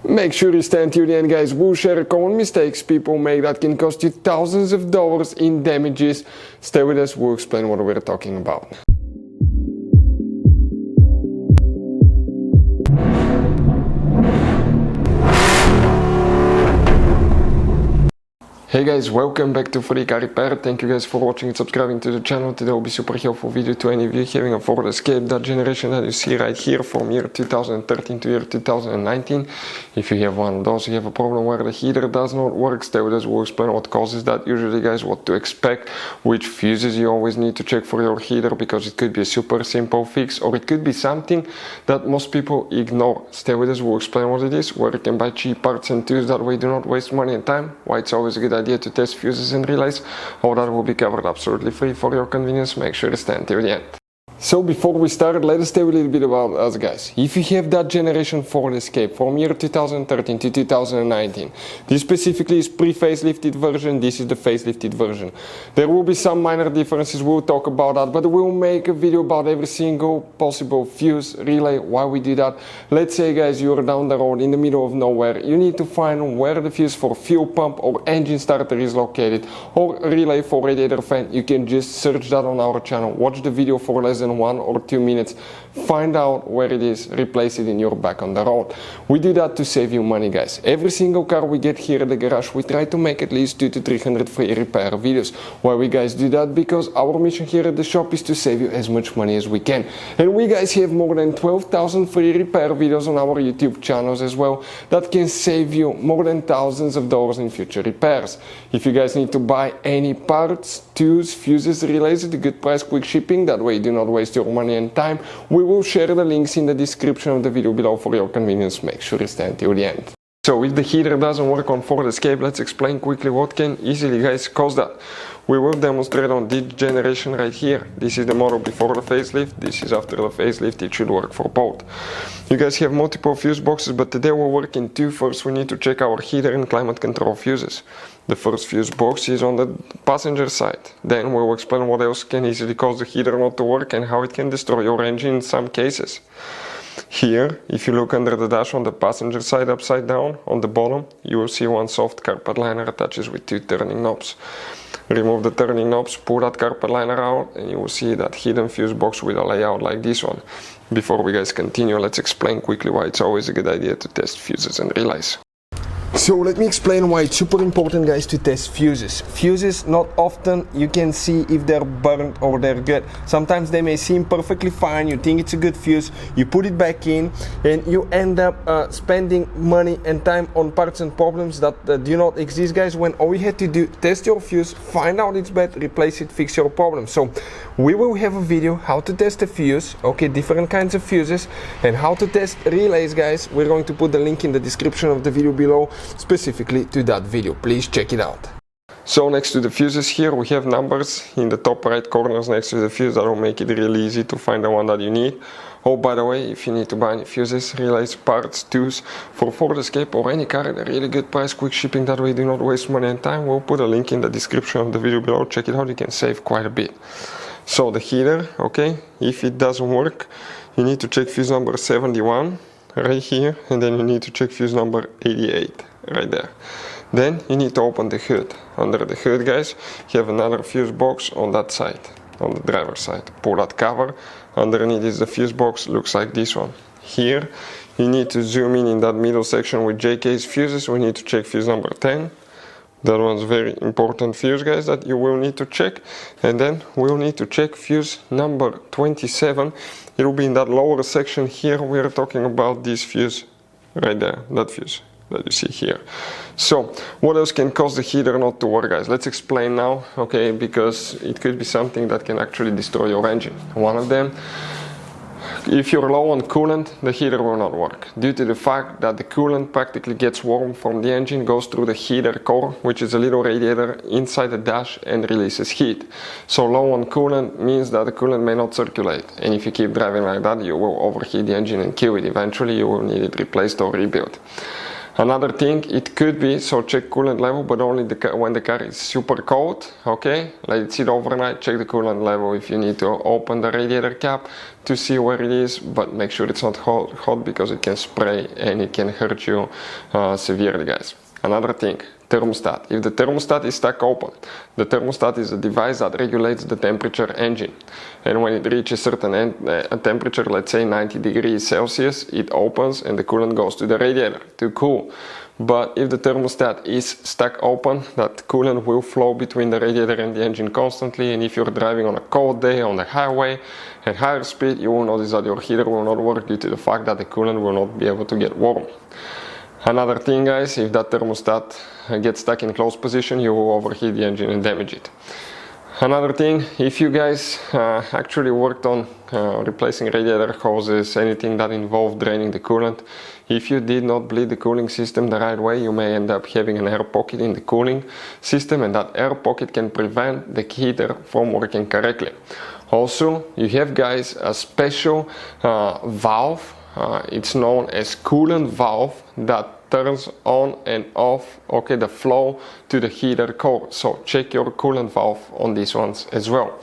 Make sure you stay until the end, guys. We'll share common mistakes people make that can cost you thousands of dollars in damages. Stay with us, we'll explain what we're talking about. Hey guys, welcome back to 4D Repair. Thank you guys for watching and subscribing to the channel. Today will be super helpful video to any of you having a Ford Escape, that generation that you see right here from year 2013 to year 2019. If you have one of those, you have a problem where the heater does not work, stay with us, we'll explain what causes that usually, guys, what to expect, which fuses you always need to check for your heater, because it could be a super simple fix or it could be something that most people ignore. Stay with us, we'll explain what it is, where you can buy cheap parts and tools that way do not waste money and time, why it's always a good idea to test fuses and relays. All that will be covered absolutely free for your convenience. Make sure to stay until the end. So before we start, let us tell you a little bit about us, guys. If you have that generation Ford Escape from year 2013 to 2019, this specifically is pre-facelifted version, this is the facelifted version. There will be some minor differences, we'll talk about that, but we'll make a video about every single possible fuse, relay, why we do that. Let's say, guys, you're down the road in the middle of nowhere, you need to find where the fuse for fuel pump or engine starter is located, or relay for radiator fan. You can just search that on our channel, watch the video for less than 1 or 2 minutes, find out where it is, replace it in your back on the road. We do that to save you money, guys. Every single car we get here at the garage, we try to make at least 200 to 300 free repair videos. Why we guys do that? Because our mission here at the shop is to save you as much money as we can. And we guys have more than 12,000 free repair videos on our YouTube channels as well that can save you more than thousands of dollars in future repairs. If you guys need to buy any parts, tools, fuses, relays at a good price, quick shipping, that way you do not waste your money and time, we will share the links in the description of the video below for your convenience. Make sure you stay until the end. So if the heater doesn't work on Ford Escape, let's explain quickly what can easily, guys, cause that. We will demonstrate on this generation right here. This is the model before the facelift, this is after the facelift. It should work for both. You guys have multiple fuse boxes, but today we'll work in two. First we need to check our heater and climate control fuses. The first fuse box is on the passenger side. Then we'll explain what else can easily cause the heater not to work and how it can destroy your engine in some cases. Here, if you look under the dash on the passenger side upside down, on the bottom, you will see one soft carpet liner attaches with two turning knobs. Remove the turning knobs, pull that carpet liner out, and you will see that hidden fuse box with a layout like this one. Before we guys continue, let's explain quickly why it's always a good idea to test fuses and relays. So let me explain why it's super important, guys, to test fuses. Fuses, not often you can see if they're burnt or they're good. Sometimes they may seem perfectly fine, you think it's a good fuse, you put it back in, and you end up spending money and time on parts and problems that do not exist, guys, when all you had to do, test your fuse, find out it's bad, replace it, fix your problem. So we will have a video how to test a fuse, okay, different kinds of fuses, and how to test relays, guys. We're going to put the link in the description of the video below, specifically to that video. Please check it out. So next to the fuses here we have numbers in the top right corners next to the fuse. That will make it really easy to find the one that you need. Oh, by the way, if you need to buy any fuses, relays, parts, tools for Ford Escape or any car at a really good price, quick shipping, that way you do not waste money and time, we'll put a link in the description of the video below. Check it out, you can save quite a bit. So the heater, okay, if it doesn't work, you need to check fuse number 71 right here, and then you need to check fuse number 88 right there. Then you need to open the hood. Under the hood, guys, you have another fuse box on that side, on the driver's side. Pull that cover, underneath is the fuse box, looks like this one. Here you need to zoom in that middle section with JK's fuses. We need to check fuse number 10. That one's very important fuse, guys, that you will need to check. And then we'll need to check fuse number 27. It will be in that lower section here. We are talking about this fuse right there, that fuse that you see here. So what else can cause the heater not to work, guys? Let's explain now, okay, because it could be something that can actually destroy your engine. One of them, if you're low on coolant, the heater will not work, due to the fact that the coolant practically gets warm from the engine, goes through the heater core, which is a little radiator inside the dash, and releases heat. So low on coolant means that the coolant may not circulate, and if you keep driving like that, you will overheat the engine and kill it. Eventually you will need it replaced or rebuilt. Another thing, it could be, so check coolant level, but only when the car is super cold, okay? Let it sit overnight, check the coolant level if you need to open the radiator cap to see where it is, but make sure it's not hot because it can spray and it can hurt you severely, guys. Another thing, thermostat. If the thermostat is stuck open, the thermostat is a device that regulates the temperature engine. And when it reaches a certain temperature, let's say 90 degrees Celsius, it opens and the coolant goes to the radiator to cool. But if the thermostat is stuck open, that coolant will flow between the radiator and the engine constantly, and if you're driving on a cold day on the highway at higher speed, you will notice that your heater will not work due to the fact that the coolant will not be able to get warm. Another thing, guys, if that thermostat gets stuck in closed position, you will overheat the engine and damage it. Another thing, if you guys actually worked on replacing radiator hoses, anything that involved draining the coolant, if you did not bleed the cooling system the right way, you may end up having an air pocket in the cooling system, and that air pocket can prevent the heater from working correctly. Also, you have, guys, a special valve. It's known as coolant valve that turns on and off, okay, the flow to the heater core. So check your coolant valve on these ones as well.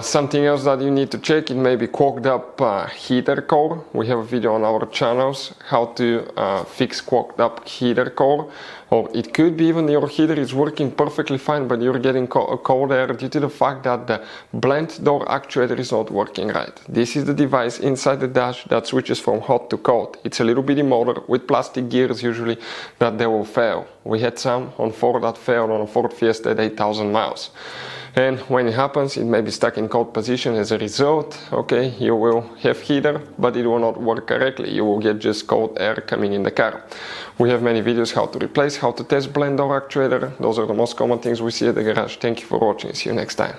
Something else that you need to check, it may be clogged up heater core. We have a video on our channels how to fix clogged up heater core. Or it could be even your heater is working perfectly fine, but you're getting cold air due to the fact that the blend door actuator is not working right. This is the device inside the dash that switches from hot to cold. It's a little bitty motor with plastic gears usually that they will fail. We had some on Ford that failed on a Ford Fiesta at 8,000 miles. And when it happens, it may be stuck in cold position. As a result, okay, you will have heater, but it will not work correctly. You will get just cold air coming in the car. We have many videos how to replace, how to test blend door actuator. Those are the most common things we see at the garage. Thank you for watching. See you next time.